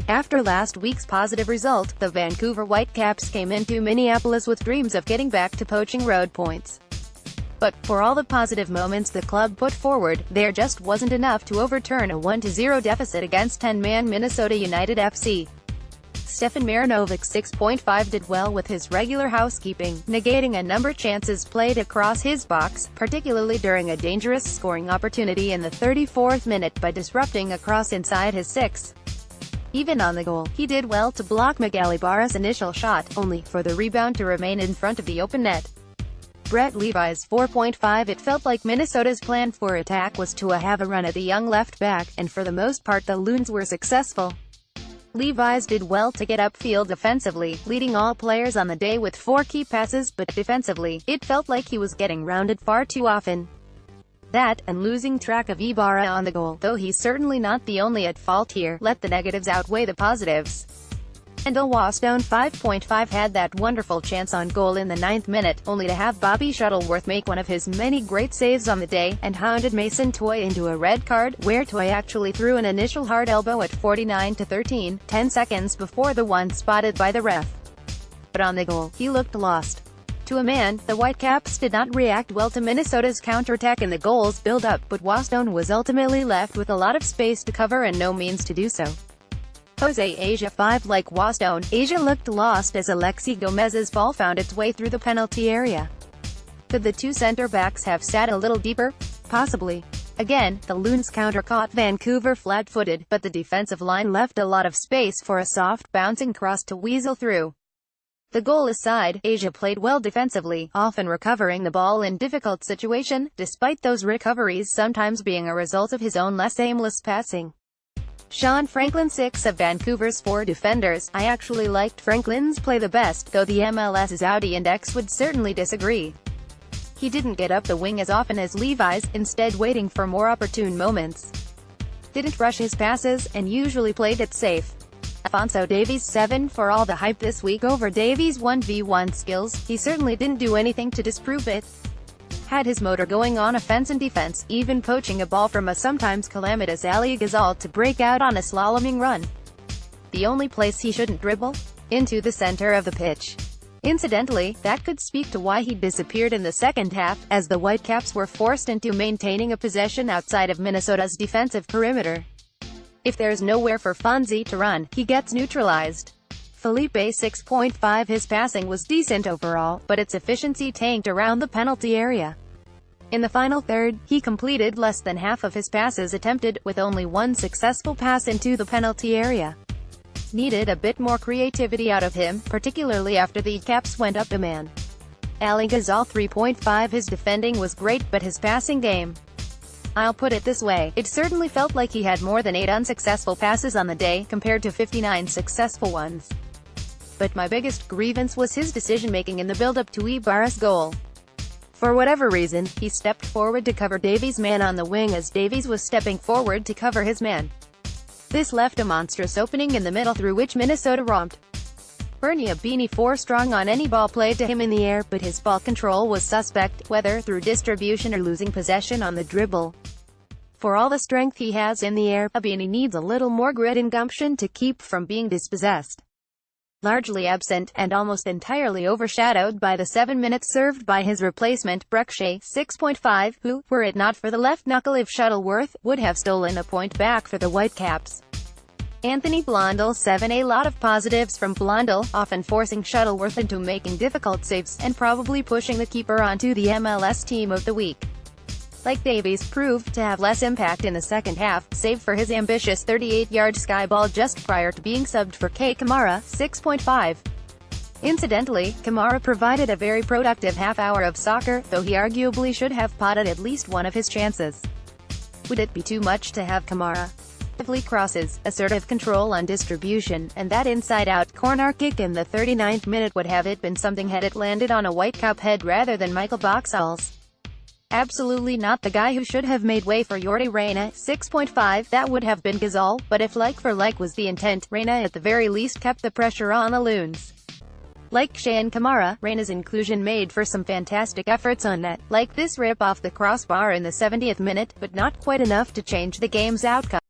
After last week's positive result, the Vancouver Whitecaps came into Minneapolis with dreams of getting back to poaching road points. But, for all the positive moments the club put forward, there just wasn't enough to overturn a 1-0 deficit against 10-man Minnesota United FC. Stefan Marinovic 6.5 did well with his regular housekeeping, negating a number of chances played across his box, particularly during a dangerous scoring opportunity in the 34th minute by disrupting a cross inside his 6. Even on the goal, he did well to block Miguel Ibarra's initial shot, only for the rebound to remain in front of the open net. Brett Levi's 4.5 It felt like Minnesota's plan for attack was to have a run at the young left back, and for the most part the Loons were successful. Levi's did well to get upfield offensively, leading all players on the day with 4 key passes, but defensively, it felt like he was getting rounded far too often. That, and losing track of Ibarra on the goal, though he's certainly not the only at fault here, let the negatives outweigh the positives. And Wasdone 5.5 had that wonderful chance on goal in the 9th minute, only to have Bobby Shuttleworth make one of his many great saves on the day, and hounded Mason Toye into a red card, where Toye actually threw an initial hard elbow at 49-13, 10 seconds before the one spotted by the ref. But on the goal, he looked lost. To a man, the Whitecaps did not react well to Minnesota's counterattack in the goal's build-up, but Wasdone was ultimately left with a lot of space to cover and no means to do so. Jose Asia 5 Like Wasdone, Asia looked lost as Alexi Gomez's ball found its way through the penalty area. Could the two center-backs have sat a little deeper? Possibly. Again, the Loons counter caught Vancouver flat-footed, but the defensive line left a lot of space for a soft, bouncing cross to weasel through. The goal aside, Asia played well defensively, often recovering the ball in difficult situations, despite those recoveries sometimes being a result of his own less aimless passing. Sean Franklin 6 of Vancouver's 4 defenders, I actually liked Franklin's play the best, though the MLS's Audi Index would certainly disagree. He didn't get up the wing as often as Levi's, instead waiting for more opportune moments. Didn't rush his passes, and usually played it safe. Alphonso Davies 7 For all the hype this week over Davies' 1v1 skills, he certainly didn't do anything to disprove it. Had his motor going on offense and defense, even poaching a ball from a sometimes calamitous Ali Ghazal to break out on a slaloming run. The only place he shouldn't dribble? Into the center of the pitch. Incidentally, that could speak to why he disappeared in the second half, as the Whitecaps were forced into maintaining a possession outside of Minnesota's defensive perimeter. If there's nowhere for Fonzie to run, he gets neutralized. Felipe 6.5 His passing was decent overall, but its efficiency tanked around the penalty area. In the final third, he completed less than half of his passes attempted, with only one successful pass into the penalty area. Needed a bit more creativity out of him, particularly after the Caps went up a man. Ali Ghazal 3.5 His defending was great, but his passing game. I'll put it this way, it certainly felt like he had more than 8 unsuccessful passes on the day, compared to 59 successful ones. But my biggest grievance was his decision-making in the build-up to Ibarra's goal. For whatever reason, he stepped forward to cover Davies' man on the wing as Davies was stepping forward to cover his man. This left a monstrous opening in the middle through which Minnesota romped. Bernie Abini 4 strong on any ball played to him in the air, but his ball control was suspect, whether through distribution or losing possession on the dribble. For all the strength he has in the air, Abini needs a little more grit and gumption to keep from being dispossessed. Largely absent, and almost entirely overshadowed by the 7 minutes served by his replacement, Breckshay 6.5, who, were it not for the left knuckle of Shuttleworth, would have stolen a point back for the Whitecaps. Anthony Blondell 7 A lot of positives from Blondell, often forcing Shuttleworth into making difficult saves, and probably pushing the keeper onto the MLS Team of the Week. Like Davies, proved to have less impact in the second half, save for his ambitious 38-yard sky ball just prior to being subbed for K. Kamara 6.5. Incidentally, Kamara provided a very productive half-hour of soccer, though he arguably should have potted at least one of his chances. Would it be too much to have Kamara? Lively crosses, assertive control on distribution, and that inside-out corner kick in the 39th minute would have it been something had it landed on a Whitecap head rather than Michael Boxall's. Absolutely not the guy who should have made way for Yordi Reyna 6.5, that would have been Ghazal, but if like for like was the intent, Reyna at the very least kept the pressure on the Loons. Like Shea and Kamara, Reyna's inclusion made for some fantastic efforts on net, like this rip off the crossbar in the 70th minute, but not quite enough to change the game's outcome.